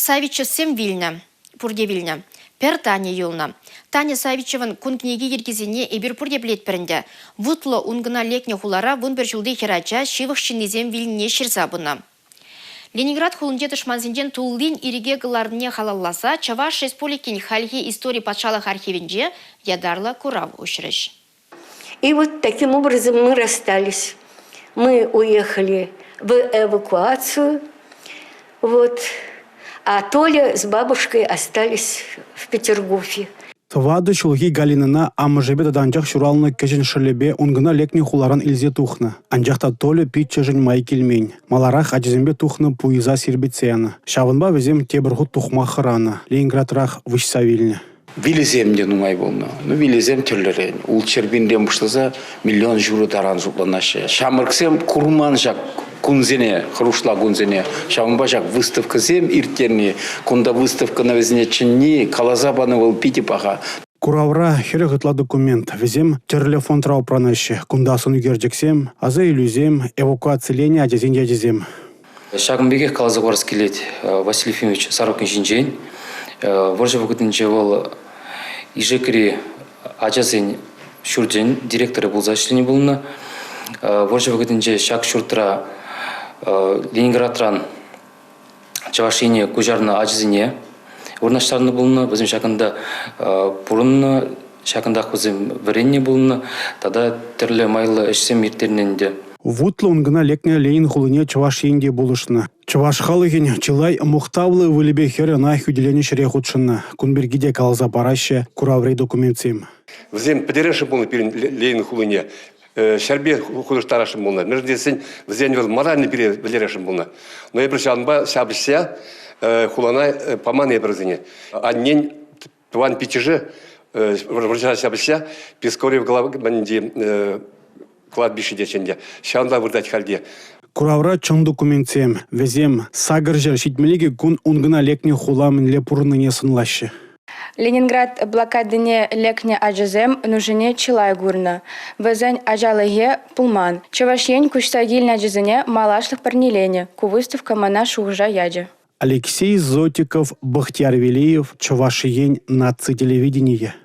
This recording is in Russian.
Савичевсем Вильна, пурде Вильна. Пер Таня юлна. Таня Савичеван кун книги ергизине эбир пурде билет перенде. Вутло унгына лекне хулара вун бір жылды херача шивых шинезем Вильне ширзабуна. Ленинград хулунде тышманзинден туллин ириге гыларне халалласа, Чаваш республикин хальхи истории патшалых архивинде ядарла курав ушрыш. И вот таким образом мы расстались. Мы уехали в эвакуацию, вот, а Толя с бабушкой остались в Петергофе. Твады шулги галинына амыжебе даданжақ шуралны кешін шырлебе унгына лекне хуларан илзе тухны. Анжақта Толя питче жын май келмейн. Маларах ажизембе тухны пуиза сирбецияны. Шавынба везем тебірғыт тухма хыраны. Ленинградрақ вышса Вильня. Вилиземде нумай болна. Ну вилизем түрлері. Ул чербинден бұшлаза миллион журы таран зупланашы. Шамырксем курман жак кунзене, хрушла кунзене. Шамырба жак выставка зем иртерни. Кунда выставка на везне чинни, калазабаны выл пити паха. Куравра херегытла документ. Везем телефон трау пранышы. Кундасын үгерджексем, аза илюзем, эвакуацилене адезен ядезем. Шагымбеге калазабарс келет Василий Ефимович Сорокин жинжейн. Воржа вакытынче ол Ижекри ажазен шурден директоры был зашлене болна. Воржа вакытынче шак шуртра Ленинградран Чавашине кужарна ажазене орнаштарны болна. Bizim шакында бурунна шакында кызым варенне болна. Тада терле майлы ишсем иртерненде. Вутлы унгына лекне Ленин хулыне Чаваш енде болышны. Чаваш халыгин чылай мухтавлы вылебе хері на хүделені шыре худшыны. Кунбергиде калза параще кураврей документсем. Взем подерешим полный перед Ленин хулыне. Шарбе худыштарашым болна. Между тем, взем моральный перед Валерешим болна. Но я пришанба шабыся хулана поманы образыне. А нень тван пятиже врача шабыся пескори в голове кладбище деченде. Шанда вырдать хальде. Куравра чын документсем. Везем сагыржер шитмелеге кун унгына лекне хуламын лепурныне сынлашы. Ленинград блокадыне лекне ажазем нужыне чилай гурна. Везень ажалыге пулман. Чавашень куштагильне ажазыне малашлых парнилене. Ку выставка мана шухжа яджа. Алексей Зотиков, Бахтияр Велиев, Чавашиень наци телевидение.